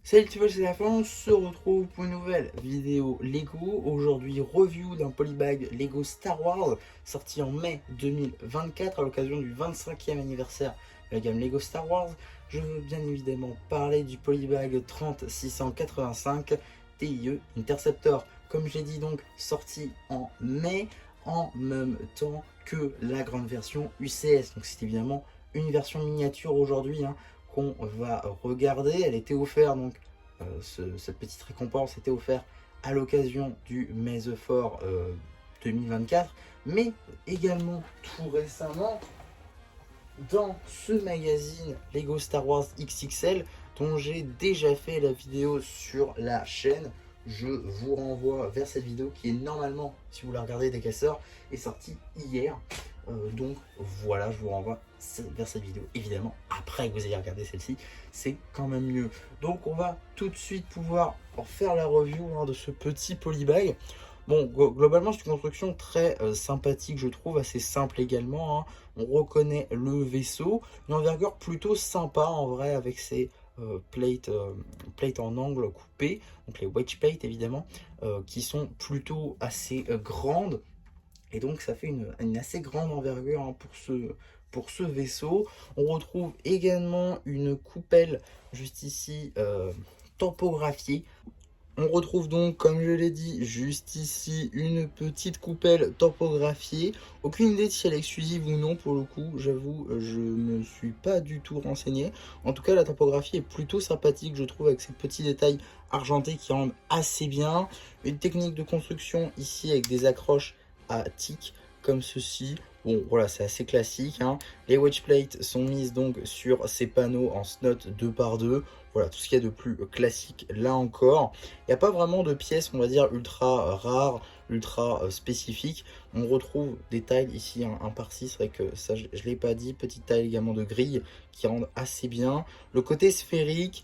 Salut tout le monde, c'est la fin, on se retrouve pour une nouvelle vidéo Lego. Aujourd'hui, review d'un polybag Lego Star Wars sorti en mai 2024 à l'occasion du 25e anniversaire de la gamme Lego Star Wars. Je veux bien évidemment parler du polybag 30685 TIE Interceptor. Comme j'ai dit donc, sorti en mai en même temps que la grande version UCS. Donc c'est évidemment une version miniature aujourd'hui, qu'on va regarder. Elle était offerte, donc cette petite récompense était offerte à l'occasion du May the 4 2024, mais également tout récemment dans ce magazine Lego Star Wars XXL dont j'ai déjà fait la vidéo sur la chaîne. Je vous renvoie vers cette vidéo qui est normalement, si vous la regardez dès qu'elle sort, est sortie hier. Donc voilà, je vous renvoie vers cette vidéo. Évidemment, après que vous ayez regardé celle-ci, c'est quand même mieux. Donc on va tout de suite pouvoir faire la review de ce petit polybag. Bon, globalement, c'est une construction très sympathique, je trouve, assez simple également. On reconnaît le vaisseau, une envergure plutôt sympa en vrai, avec ses plates en angle coupé, donc les wedge plates évidemment, qui sont plutôt assez grandes. Et donc ça fait une assez grande envergure pour ce vaisseau. On retrouve également une coupelle juste ici tampographiée. On retrouve donc, comme je l'ai dit, juste ici, une petite coupelle tampographiée. Aucune idée si elle est exclusive ou non, pour le coup, j'avoue, je ne me suis pas du tout renseigné. En tout cas, la tapographie est plutôt sympathique, je trouve, avec ces petits détails argentés qui rendent assez bien. Une technique de construction ici avec des accroches à tic, comme ceci. Bon, voilà, c'est assez classique. Les wedge plates sont mises donc sur ces panneaux en snot 2x2. Voilà, tout ce qu'il y a de plus classique là encore. Il n'y a pas vraiment de pièces, on va dire, ultra rares, ultra spécifiques. On retrouve des tailles ici, un par-ci, c'est vrai que ça, je ne l'ai pas dit. Petite taille également de grille qui rendent assez bien. Le côté sphérique,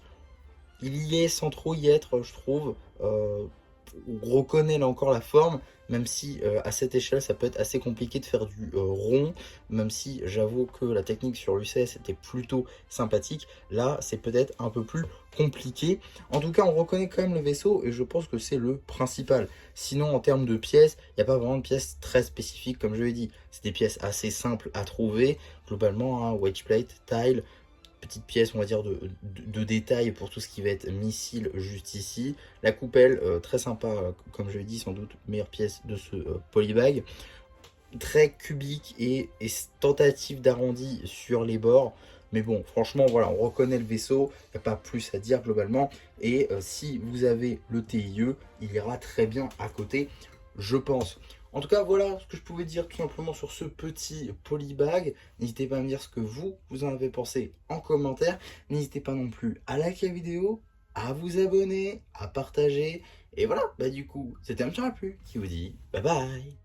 il y est sans trop y être, je trouve. On reconnaît là encore la forme, même si à cette échelle ça peut être assez compliqué de faire du rond, même si j'avoue que la technique sur l'UCS était plutôt sympathique. Là c'est peut-être un peu plus compliqué. En tout cas on reconnaît quand même le vaisseau et je pense que c'est le principal. Sinon en termes de pièces, il n'y a pas vraiment de pièces très spécifiques comme je l'ai dit. C'est des pièces assez simples à trouver. Globalement, wedge plate, tile, petite pièce on va dire de détail pour tout ce qui va être missile juste ici. La coupelle très sympa, comme je l'ai dit, sans doute meilleure pièce de ce polybag, très cubique et tentative d'arrondi sur les bords. Mais bon, franchement, voilà, on reconnaît le vaisseau, il n'y a pas plus à dire globalement. Et si vous avez le TIE, il ira très bien à côté, je pense. En tout cas, voilà ce que je pouvais dire tout simplement sur ce petit polybag. N'hésitez pas à me dire ce que vous en avez pensé en commentaire. N'hésitez pas non plus à liker la vidéo, à vous abonner, à partager. Et voilà, bah du coup, c'était un petit plus qui vous dit bye bye.